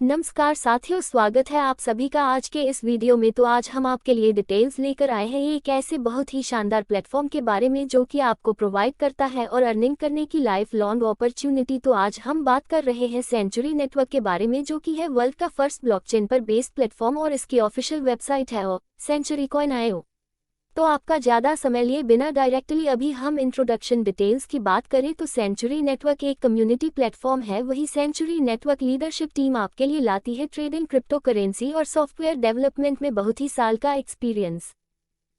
नमस्कार साथियों, स्वागत है आप सभी का आज के इस वीडियो में। तो आज हम आपके लिए डिटेल्स लेकर आए हैं एक ऐसे बहुत ही शानदार प्लेटफॉर्म के बारे में जो कि आपको प्रोवाइड करता है और अर्निंग करने की लाइफ लॉन्ग अपॉर्चुनिटी। तो आज हम बात कर रहे हैं सेंचुरी नेटवर्क के बारे में, जो कि है वर्ल्ड का फर्स्ट ब्लॉकचेन पर बेस्ड प्लेटफॉर्म और इसकी ऑफिशियल वेबसाइट है centurycoin.io। तो आपका ज़्यादा समय लिए बिना डायरेक्टली अभी हम इंट्रोडक्शन डिटेल्स की बात करें तो सेंचुरी नेटवर्क एक कम्युनिटी प्लेटफॉर्म है। वही सेंचुरी नेटवर्क लीडरशिप टीम आपके लिए लाती है ट्रेडिंग, क्रिप्टो करेंसी और सॉफ्टवेयर डेवलपमेंट में बहुत ही साल का एक्सपीरियंस।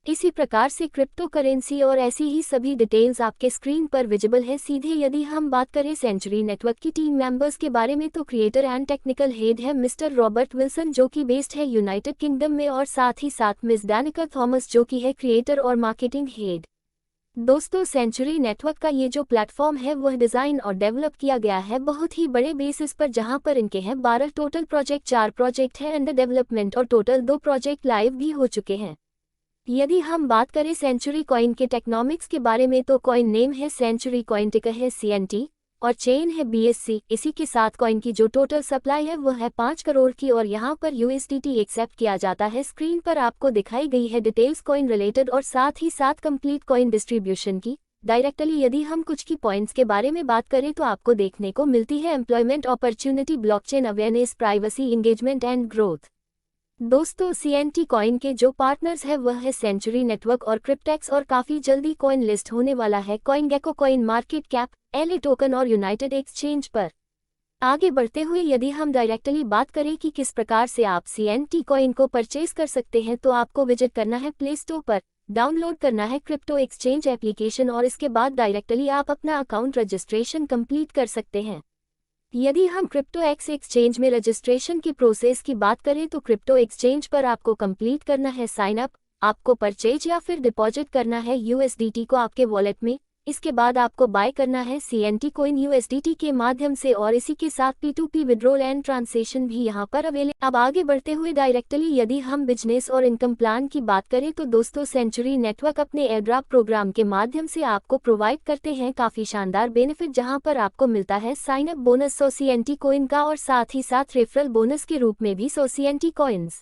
इसी प्रकार से क्रिप्टो करेंसी और ऐसी ही सभी डिटेल्स आपके स्क्रीन पर विजिबल है। सीधे यदि हम बात करें सेंचुरी नेटवर्क की टीम मेंबर्स के बारे में तो क्रिएटर एंड टेक्निकल हेड है मिस्टर रॉबर्ट विल्सन, जो कि बेस्ड है यूनाइटेड किंगडम में, और साथ ही साथ मिस डैनिका थॉमस, जो कि है क्रिएटर और मार्केटिंग हेड। दोस्तों, सेंचुरी नेटवर्क का ये जो प्लेटफॉर्म है वह डिज़ाइन और डेवलप किया गया है बहुत ही बड़े बेसिस पर, जहां पर इनके हैं 12 टोटल प्रोजेक्ट, 4 प्रोजेक्ट हैं अंडर डेवलपमेंट और टोटल 2 प्रोजेक्ट लाइव भी हो चुके हैं। यदि हम बात करें सेंचुरी कॉइन के टेक्नोमिक्स के बारे में तो कॉइन नेम है सेंचुरी कॉइन, टिकर है CNT और चेन है BSC। इसी के साथ कॉइन की जो टोटल सप्लाई है वह है 5 करोड़ की और यहाँ पर USDT एक्सेप्ट किया जाता है। स्क्रीन पर आपको दिखाई गई है डिटेल्स कॉइन रिलेटेड और साथ ही साथ कंप्लीट कॉइन डिस्ट्रीब्यूशन की। डायरेक्टली यदि हम कुछ की पॉइंट्स के बारे में बात करें तो आपको देखने को मिलती है employment opportunity, blockchain awareness, privacy, engagement and growth. दोस्तों, CNT कॉइन के जो पार्टनर्स है वह है सेंचुरी नेटवर्क और क्रिप्टेक्स, और काफी जल्दी कॉइन लिस्ट होने वाला है CoinGecko, CoinMarketCap, LA token और यूनाइटेड एक्सचेंज पर। आगे बढ़ते हुए यदि हम डायरेक्टली बात करें कि किस प्रकार से आप CNT कॉइन को परचेज कर सकते हैं तो आपको विजिट करना है प्ले स्टोर पर, डाउनलोड करना है क्रिप्टो एक्सचेंज एप्लीकेशन और इसके बाद डायरेक्टली आप अपना अकाउंट रजिस्ट्रेशन कंप्लीट कर सकते हैं। यदि हम क्रिप्टो एक्सचेंज में रजिस्ट्रेशन की प्रोसेस की बात करें तो क्रिप्टो एक्सचेंज पर आपको कंप्लीट करना है साइन अप, आपको परचेज या फिर डिपॉजिट करना है USDT को आपके वॉलेट में। इसके बाद आपको बाय करना है CNT कॉइन USDT के माध्यम से और इसी के साथ P2P विड्रॉल एंड ट्रांसैक्शन भी यहाँ पर अवेलेबल। अब आगे बढ़ते हुए डायरेक्टली यदि हम बिजनेस और इनकम प्लान की बात करें तो दोस्तों, सेंचुरी नेटवर्क अपने एयरड्रॉप प्रोग्राम के माध्यम से आपको प्रोवाइड करते हैं काफ़ी शानदार बेनिफिट, जहाँ पर आपको मिलता है sign up bonus 100 CNT coin का और साथ ही साथ रेफरल बोनस के रूप में भी 100 CNT कॉइन्स।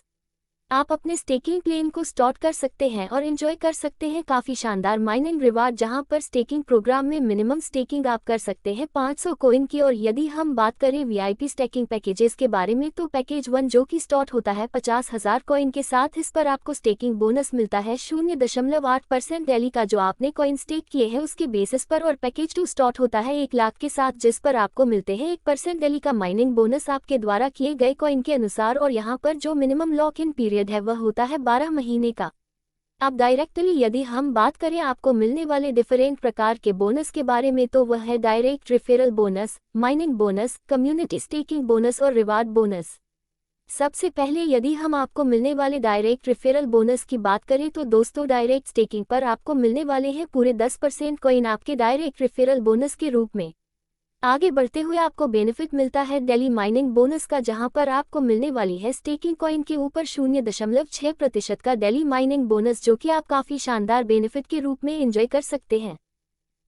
आप अपने स्टेकिंग प्लेन को स्टार्ट कर सकते हैं और एंजॉय कर सकते हैं काफ़ी शानदार माइनिंग रिवार्ड, जहां पर स्टेकिंग प्रोग्राम में मिनिमम स्टेकिंग आप कर सकते हैं 500 कॉइन की। और यदि हम बात करें VIP स्टेकिंग पैकेजेस के बारे में तो पैकेज 1 जो कि स्टार्ट होता है 50,000 कॉइन के साथ, इस पर आपको स्टेकिंग बोनस मिलता है 0.8% डेली का जो आपने कॉइन स्टेक किए हैं उसके बेसिस पर। और पैकेज 2 स्टार्ट होता है 1 लाख के साथ, जिस पर आपको मिलते हैं 1% डेली का माइनिंग बोनस आपके द्वारा किए गए कॉइन के अनुसार। और यहाँ पर जो मिनिमम लॉक इन पीरियड है वह होता है 12 महीने का। अब डायरेक्टली यदि हम बात करें आपको मिलने वाले डिफरेंट प्रकार के बोनस के बारे में तो वह है direct referral bonus, mining bonus, community staking bonus और रिवार्ड बोनस। सबसे पहले यदि हम आपको मिलने वाले डायरेक्ट रेफरल बोनस की बात करें तो दोस्तों, डायरेक्ट स्टेकिंग पर आपको मिलने वाले हैं पूरे 10% कॉइन आपके डायरेक्ट रेफरल बोनस के रूप में। आगे बढ़ते हुए आपको बेनिफिट मिलता है डेली माइनिंग बोनस का, जहां पर आपको मिलने वाली है स्टेकिंग कॉइन के ऊपर 0.6% का डेली माइनिंग बोनस, जो कि आप काफ़ी शानदार बेनिफिट के रूप में एंजॉय कर सकते हैं।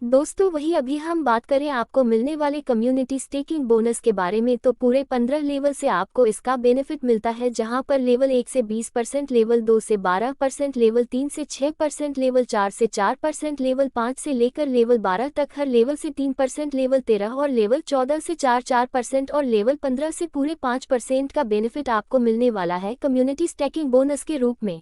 दोस्तों, वही अभी हम बात करें आपको मिलने वाले कम्युनिटी स्टेकिंग बोनस के बारे में तो पूरे 15 लेवल से आपको इसका बेनिफिट मिलता है, जहां पर लेवल 1 से 20%, लेवल 2 से 12%, लेवल 3 से 6%, लेवल 4 से 4%, लेवल 5 से लेकर लेवल 12 तक हर लेवल से 3%, लेवल 13 और लेवल 14 से 4% और लेवल 15 से पूरे 5% का बेनिफिट आपको मिलने वाला है कम्युनिटी स्टेकिंग बोनस के रूप में।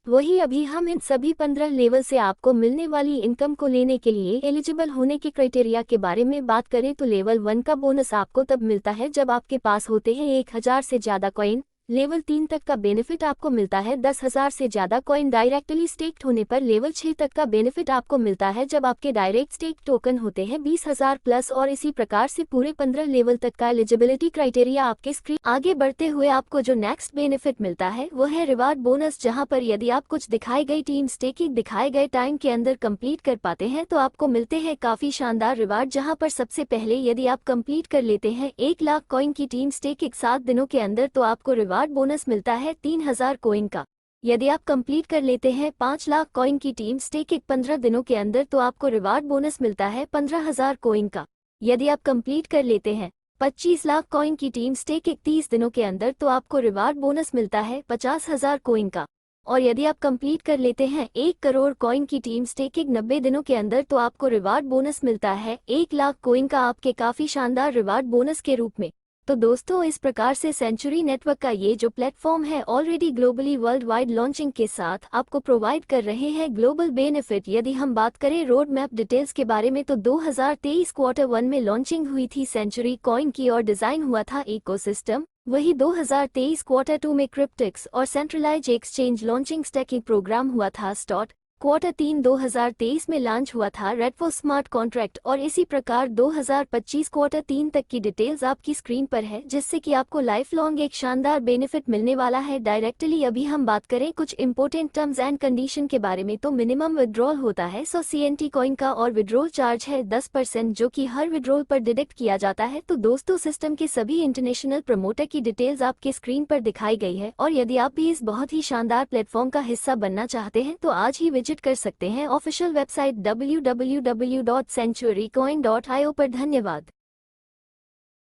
वही अभी हम इन सभी 15 लेवल से आपको मिलने वाली इनकम को लेने के लिए एलिजिबल होने के क्राइटेरिया के बारे में बात करें तो लेवल 1 का बोनस आपको तब मिलता है जब आपके पास होते हैं 1000 से ज़्यादा कॉइन। लेवल 3 तक का बेनिफिट आपको मिलता है 10,000 से ज़्यादा कॉइन डायरेक्टली स्टेक्ड होने पर। लेवल 6 तक का बेनिफिट आपको मिलता है जब आपके डायरेक्ट स्टेक टोकन होते हैं 20,000 प्लस, और इसी प्रकार से पूरे 15 लेवल तक का एलिजिबिलिटी क्राइटेरिया आपके स्क्रीन। आगे बढ़ते हुए आपको जो नेक्स्ट बेनिफिट मिलता है वह है रिवार्ड बोनस, जहां पर यदि आप कुछ दिखाई गई टीम स्टेकिंग दिखाए गए टाइम के अंदर कंप्लीट कर पाते हैं तो आपको मिलते हैं काफ़ी शानदार रिवार्ड, जहां पर सबसे पहले यदि आप कंप्लीट कर लेते हैं 1 लाख कॉइन की टीम स्टेकिंग 7 दिनों के अंदर तो आपको रिवार्ड बोनस मिलता है 3000 कॉइन का। यदि आप कंप्लीट कर लेते हैं 5 लाख कॉइन की टीम स्टेकिंग 15 दिनों के अंदर तो आपको रिवार्ड बोनस मिलता है 15,000 कॉइन का। यदि आप कंप्लीट कर लेते हैं 25 लाख कॉइन की टीम स्टेक 31 दिनों के अंदर तो आपको रिवार्ड बोनस मिलता है 50,000 कॉइन का। और यदि आप कंप्लीट कर लेते हैं 1 करोड़ कॉइन की टीम स्टेकिंग 90 दिनों के अंदर तो आपको रिवार्ड बोनस मिलता है 1 लाख कॉइन का, आपके काफ़ी शानदार रिवार्ड बोनस के रूप में। तो दोस्तों, इस प्रकार से सेंचुरी नेटवर्क का ये जो प्लेटफॉर्म है already globally world wide launching के साथ आपको प्रोवाइड कर रहे हैं ग्लोबल बेनिफिट। यदि हम बात करें रोड मैप डिटेल्स के बारे में तो 2023 क्वार्टर 1 में लॉन्चिंग हुई थी सेंचुरी कॉइन की और डिजाइन हुआ था इकोसिस्टम। वही 2023 क्वार्टर 2 में क्रिप्टिक्स और centralise exchange launching staking program हुआ था स्टॉट। क्वार्टर 3 2023 में लॉन्च हुआ था रेडफो स्मार्ट कॉन्ट्रैक्ट और इसी प्रकार 2025 क्वार्टर 3 तक की डिटेल्स आपकी स्क्रीन पर है, जिससे कि आपको लाइफ लॉन्ग एक शानदार बेनिफिट मिलने वाला है डायरेक्टली। अभी हम बात करें कुछ इंपॉर्टेंट टर्म्स एंड कंडीशन के बारे में तो मिनिमम विड्रॉल होता है 100 CNT कॉइन का और विड्रॉल चार्ज है 10% जो कि हर विड्रॉल पर डिडक्ट किया जाता है। तो दोस्तों, सिस्टम के सभी इंटरनेशनल प्रमोटर की डिटेल्स आपके स्क्रीन पर दिखाई गई है और यदि आप भी इस बहुत ही शानदार प्लेटफॉर्म का हिस्सा बनना चाहते हैं तो आज ही विजिट कर सकते हैं ऑफिशियल वेबसाइट www.centurycoin.io पर। धन्यवाद।